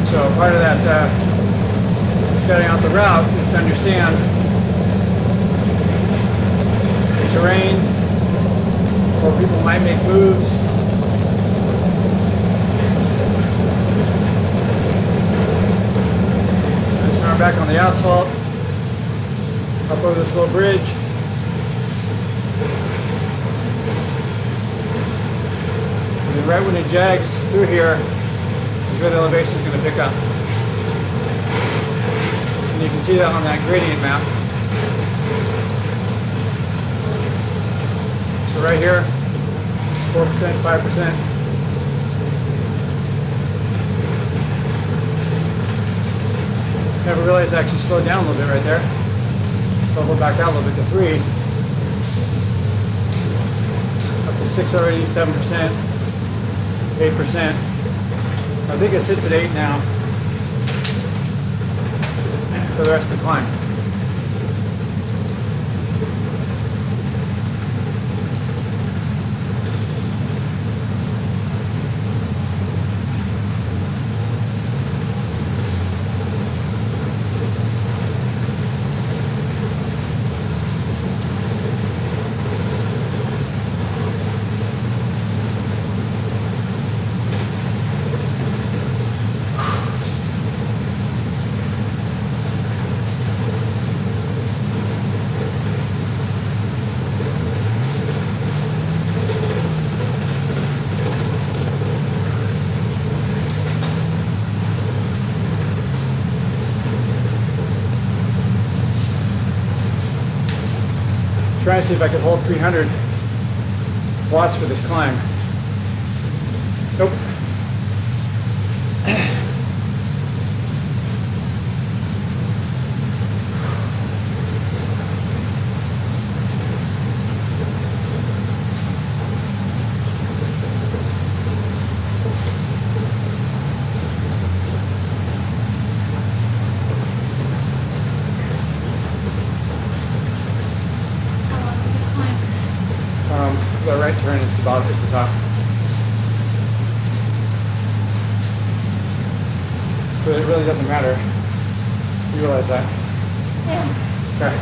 So part of that scouting out the route is to understand the terrain, where people might make moves. And so we're back on the asphalt, up over this little bridge. And then right when it jags through here, where the elevation is going to pick up. And you can see that on that gradient map. So right here, 4%, 5%. Never realized I actually slowed down a little bit right there. Bubble back out a little bit to 3. Up to 6 already, 7%, 8%. I think it sits at 8 now for the rest of the climb. Trying to see if I can hold 300 watts for this climb. Nope. The right turn is the bottom, is the top. but it really doesn't matter. You realize that? Yeah. Okay.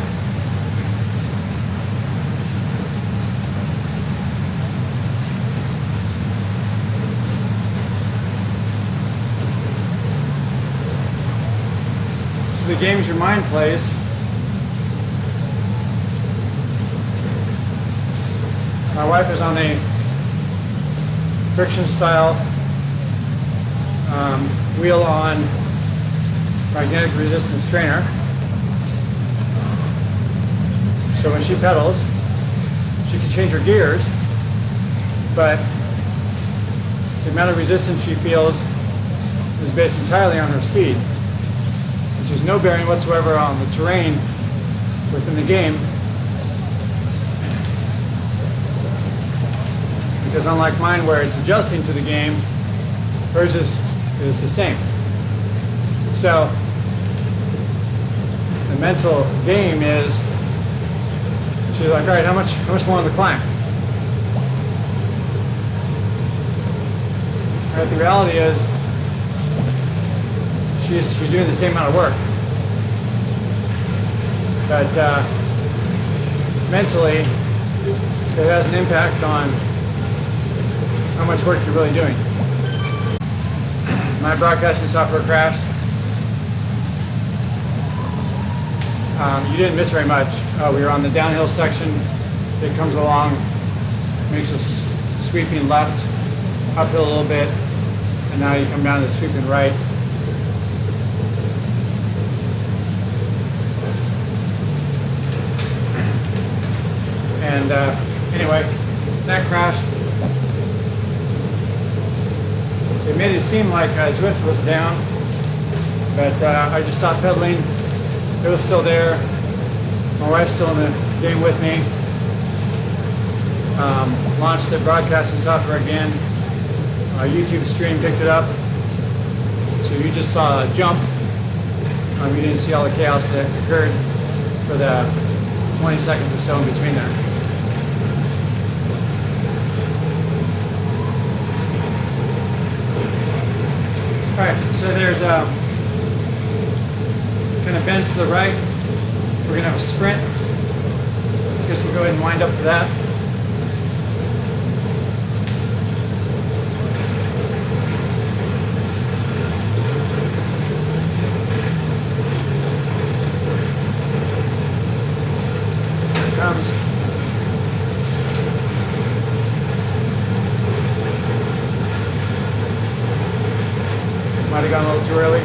So the games your mind plays. My wife is on a friction style wheel on magnetic resistance trainer. So when she pedals, she can change her gears, but the amount of resistance she feels is based entirely on her speed, which has no bearing whatsoever on the terrain within the game. Because unlike mine where it's adjusting to the game, hers is the same. So the mental game is, she's like, all right, how much more on the climb? All right, the reality is she's doing the same amount of work. But mentally, it has an impact on how much work you're really doing. My broadcasting software crashed. You didn't miss very much. We were on the downhill section. It comes along, makes a sweeping left, uphill a little bit, and now you come down to the sweeping right. And anyway, that crashed. It made it seem like Zwift was down, but I just stopped pedaling. It was still there. My wife's still in the game with me. Launched the broadcasting software again. YouTube stream picked it up. So you just saw a jump. You didn't see all the chaos that occurred for the 20 seconds or so in between there. Alright, so there's a kind of bend to the right. We're going to have a sprint. I guess we'll go ahead and wind up for that. Here it comes. Might have gone a little too early.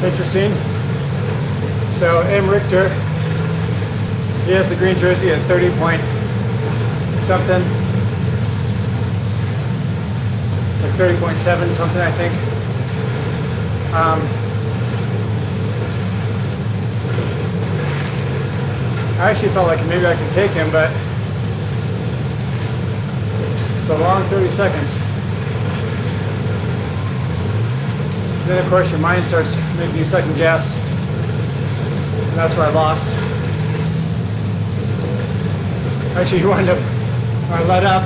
Interesting. So M. Richter, he has the green jersey at 30 point something, like 30.7 something, I think. I actually felt like maybe I could take him, but it's a long 30 seconds. Then of course your mind starts making you second guess. And that's where I lost. Actually, you wind up, I let up.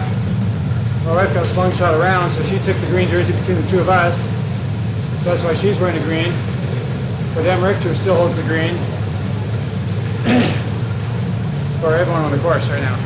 My wife got slungshot around, so she took the green jersey between the two of us. So that's why she's wearing the green. But M. Richter still holds the green. For everyone on the course right now.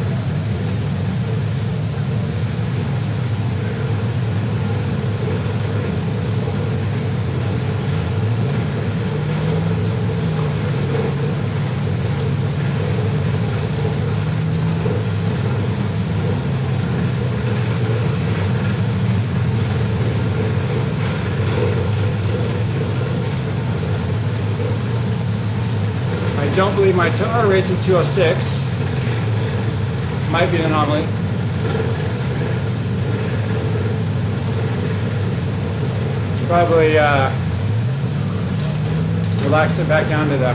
I don't believe my heart rate's at 206. Might be an anomaly. Probably relax it back down to the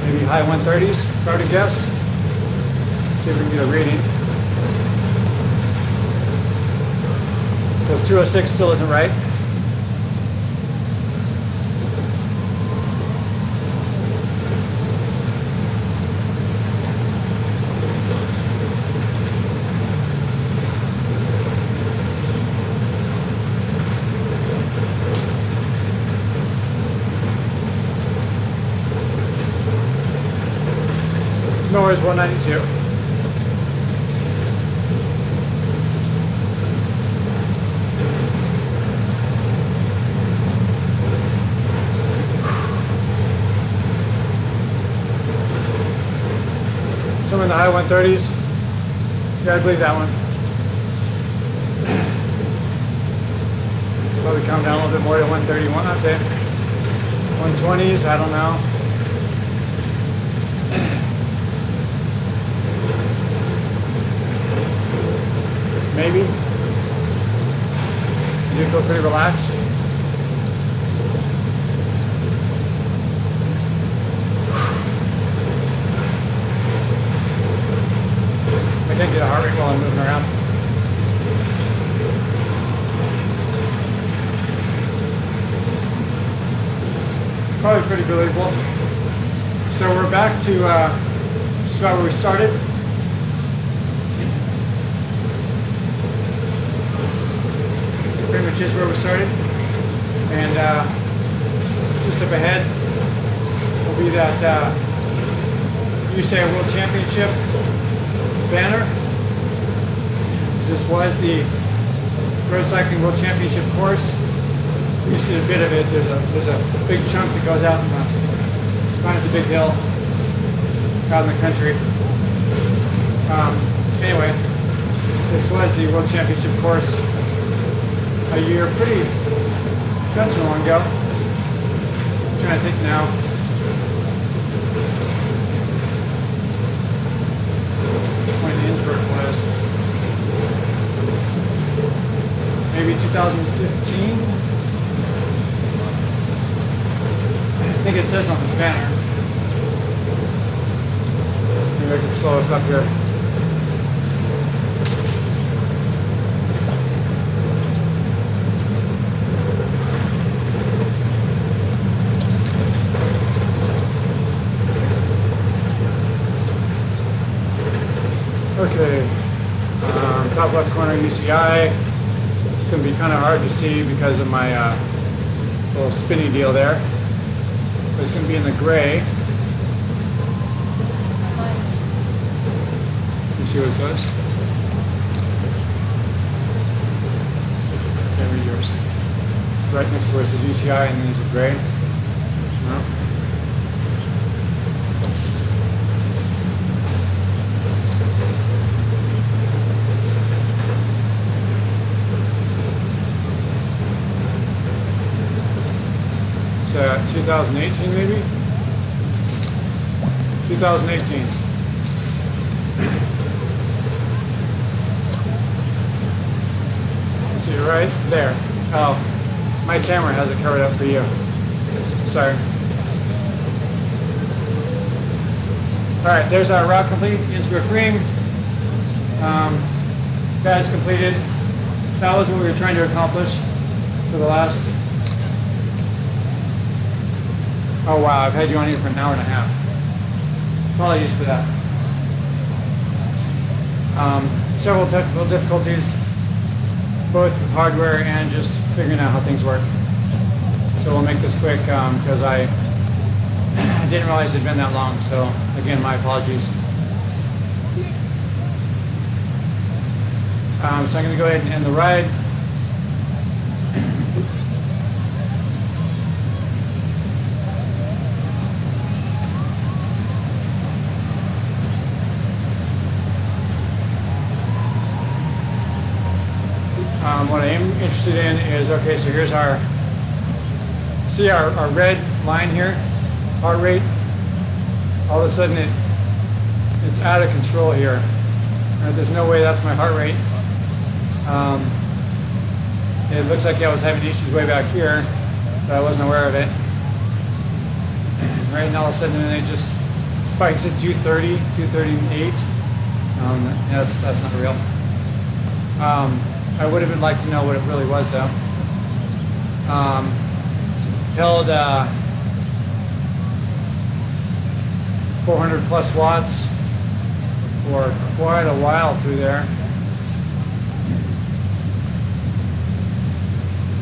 maybe high 130s, if I were to guess. See if we can get a reading. Because 206 still isn't right. Nor is 192. Somewhere in the high 130s. Yeah, I believe that one. Probably come down a little bit more to 131 up there. 120s, I don't know. Maybe. Do you feel pretty relaxed? I can't get a heart rate while I'm moving around. Probably pretty believable. So we're back to just about where we started. Pretty much is where we started. And just up ahead will be that USA World Championship banner. This was the Road Cycling World Championship course. You see a bit of it. There's a big chunk that goes out in the, finds a big hill out in the country. Anyway, this was the World Championship course a year, pretty, not so long ago. I'm trying to think now. When Innsbruck was. Maybe 2015? I think it says on this banner. Maybe I can slow us up here. Okay, top left corner UCI. It's going to be kind of hard to see because of my little spinny deal there. But it's going to be in the gray. You see what it says? Okay, read yours. Right next to where it says UCI and then there's a gray. No? It's 2018 maybe? 2018. See it right there. Oh, my camera has it covered up for you. Sorry. Alright, there's our route complete, Innsbruckring. Badge completed. That was what we were trying to accomplish. for the last, oh wow, I've had you on here for an hour and a half. Apologies for that. Several technical difficulties, both with hardware and just figuring out how things work. So we'll make this quick because I didn't realize it'd been that long. So again, my apologies. So I'm going to go ahead and end the ride. What I am interested in is, okay, so here's our, see our red line here, heart rate. All of a sudden it's out of control here. Right, there's no way that's my heart rate. It looks like I was having issues way back here, but I wasn't aware of it. Right, and all of a sudden it just spikes at 230, 238. That's not real. I would have liked to know what it really was though. Held 400 plus watts for quite a while through there.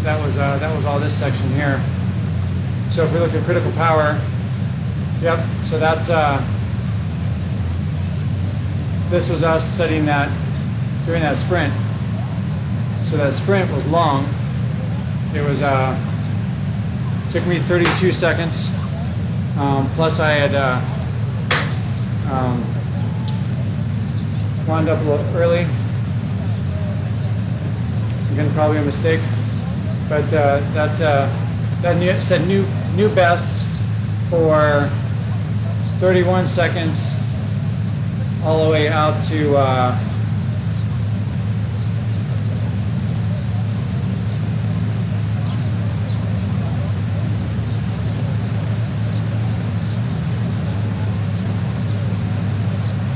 That was all this section here. So if we look at critical power, yep. So that's this was us setting that during that sprint. So that sprint was long. It was took me 32 seconds. Plus I had wound up a little early. Again, probably a mistake, but that said new best for 31 seconds, all the way out to.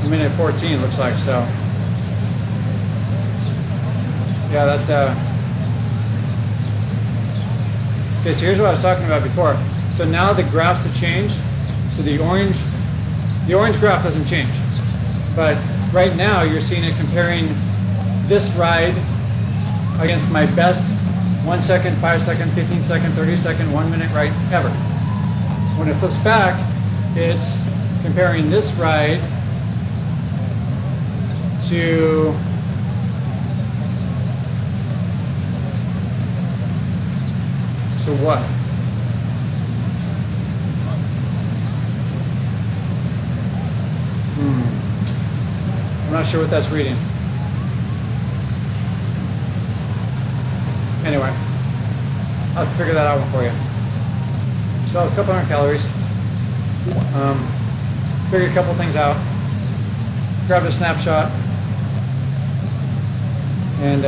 Minute 14 looks like. So yeah, that okay, so here's what I was talking about before. So now the graphs have changed. So the orange graph doesn't change, but right now you're seeing it comparing this ride against my best 1 second, 5 second, 15 second, 30 second, 1 minute ride ever. When it flips back, it's comparing this ride to what? I'm not sure what that's reading. Anyway, I'll figure that out for you. So a couple hundred calories. Figure a couple things out. Grab a snapshot. And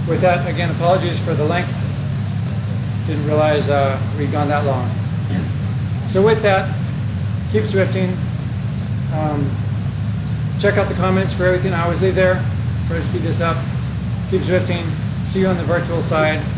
with that, again, apologies for the length. Didn't realize we'd gone that long. So with that, keep Zwifting. Check out the comments for everything. I always leave there. Try to speed this up. Keep Zwifting. See you on the virtual side.